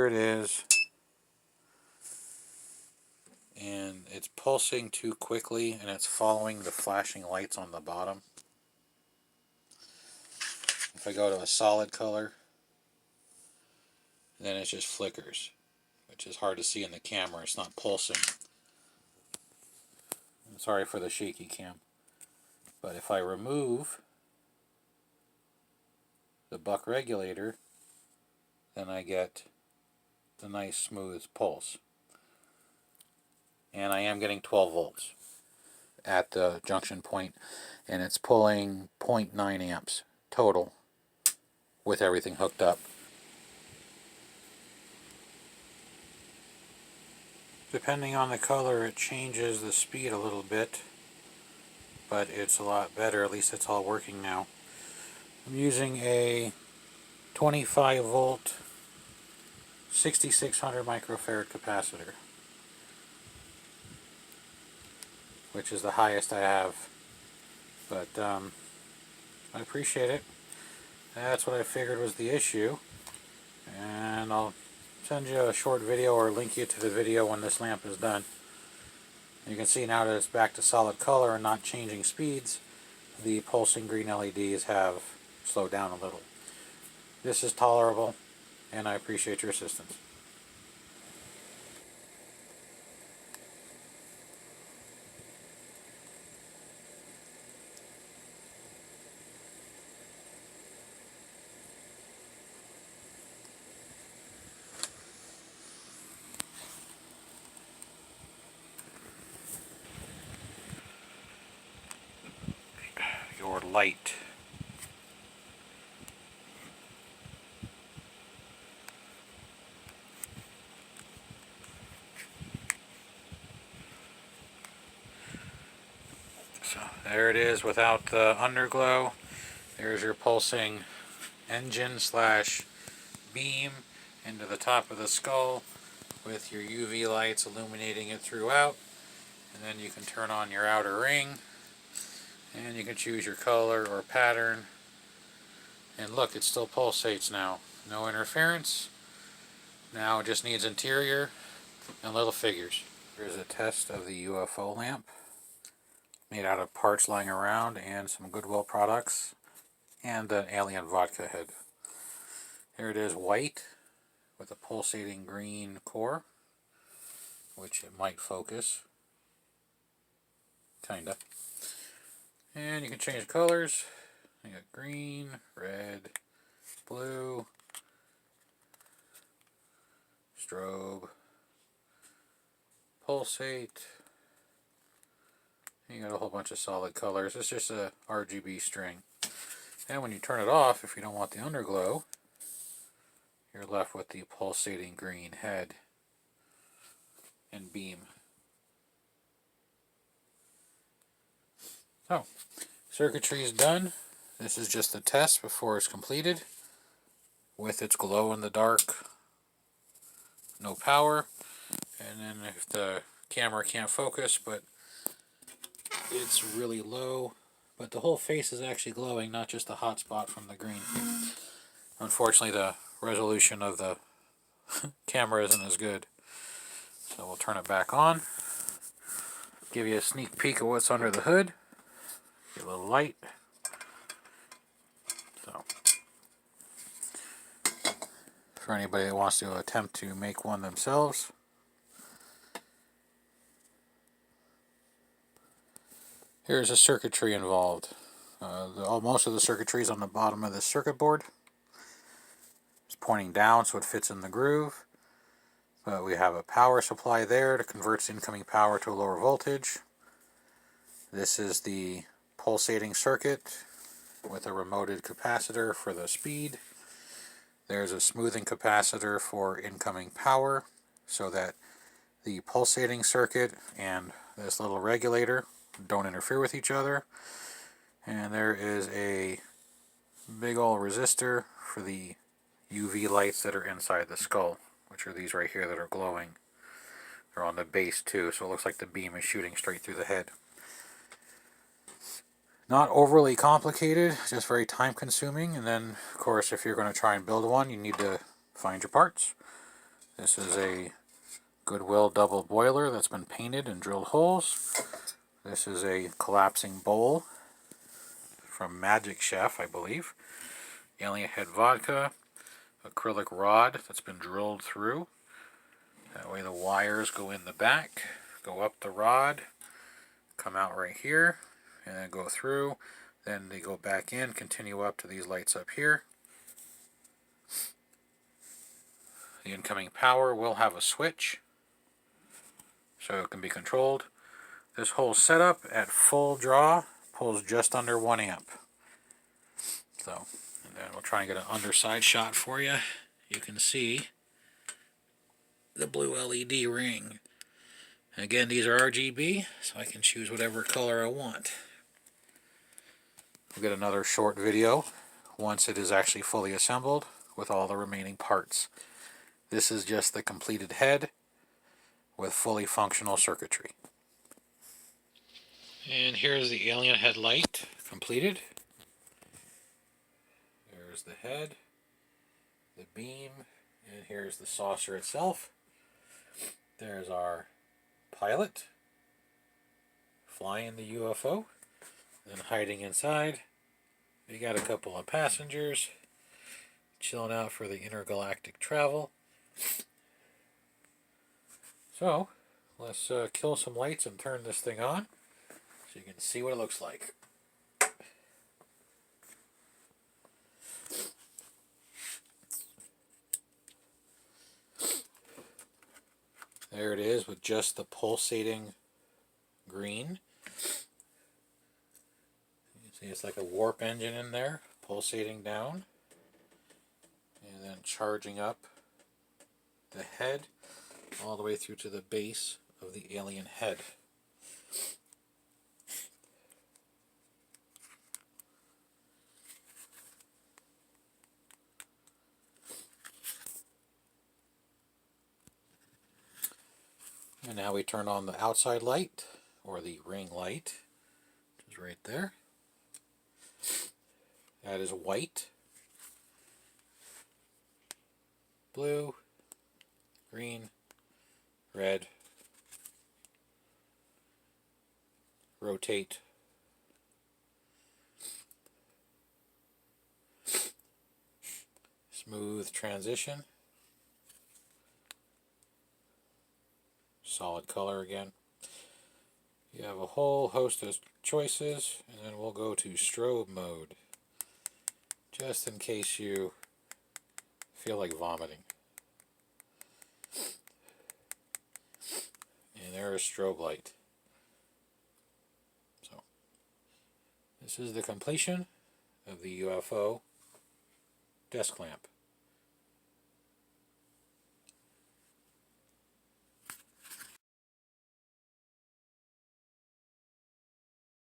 it is, and it's pulsing too quickly, and it's following the flashing lights on the bottom. If I go to a solid color, then it just flickers, which is hard to see in the camera. It's not pulsing. I'm sorry for the shaky cam. But if I remove the buck regulator, then I get the nice smooth pulse. And I am getting 12 volts at the junction point, and it's pulling 0.9 amps total with everything hooked up. Depending on the color, it changes the speed a little bit, but it's a lot better. At least it's all working now. I'm using a 25 volt 6600 microfarad capacitor, which is the highest I have, but I appreciate it. That's what I figured was the issue, and I'll send you a short video or link you to the video when this lamp is done. You can see now that it's back to solid color and not changing speeds. The pulsing green LEDs have slowed down a little. This is tolerable, and I appreciate your assistance. Your light. So there it is without the underglow. There's your pulsing engine slash beam into the top of the skull with your UV lights illuminating it throughout. And then you can turn on your outer ring, and you can choose your color or pattern. And look, it still pulsates now. No interference. Now it just needs interior and little figures. Here's a test of the UFO lamp, made out of parts lying around and some Goodwill products and an Alien Vodka head. Here it is, white with a pulsating green core, which it might focus. Kinda. And you can change colors. You got green, red, blue, strobe, pulsate. You got a whole bunch of solid colors. It's just a RGB string. And when you turn it off, if you don't want the underglow, you're left with the pulsating green head and beam. So, circuitry is done. This is just the test before it's completed. With its glow in the dark, no power. And then if the camera can't focus, but it's really low. But the whole face is actually glowing, not just the hot spot from the green. Unfortunately, the resolution of the camera isn't as good. So we'll turn it back on. Give you a sneak peek of what's under the hood. Get a little light. So, for anybody that wants to attempt to make one themselves, here's the circuitry involved. Most of the circuitry is on the bottom of the circuit board. It's pointing down so it fits in the groove. But we have a power supply there that converts incoming power to a lower voltage. This is the pulsating circuit with a remoted capacitor for the speed. There's a smoothing capacitor for incoming power so that the pulsating circuit and this little regulator don't interfere with each other. And there is a big old resistor for the UV lights that are inside the skull, which are these right here that are glowing. They're on the base too, so it looks like the beam is shooting straight through the head. Not overly complicated, just very time consuming. And then, of course, if you're going to try and build one, you need to find your parts. This is a Goodwill double boiler that's been painted and drilled holes. This is a collapsing bowl from Magic Chef, I believe. Alien Head Vodka, acrylic rod that's been drilled through. That way the wires go in the back, go up the rod, come out right here, and then go through. Then they go back in, continue up to these lights up here. The incoming power will have a switch, so it can be controlled. This whole setup at full draw pulls just under 1 amp. So, and then we'll try and get an underside shot for you. You can see the blue LED ring. And again, these are RGB, so I can choose whatever color I want. We'll get another short video once it is actually fully assembled with all the remaining parts. This is just the completed head with fully functional circuitry. And here's the alien headlight completed. There's the head, the beam, and here's the saucer itself. There's our pilot flying the UFO. Then hiding inside, we got a couple of passengers chilling out for the intergalactic travel. So, let's kill some lights and turn this thing on so you can see what it looks like. There it is with just the pulsating green. You see it's like a warp engine in there, pulsating down. And then charging up the head all the way through to the base of the alien head. And now we turn on the outside light, or the ring light, which is right there. That is white, blue, green, red. Rotate. Smooth transition. Solid color again. You have a whole host of choices, and then we'll go to strobe mode, just in case you feel like vomiting. And there is strobe light. So, this is the completion of the UFO desk lamp.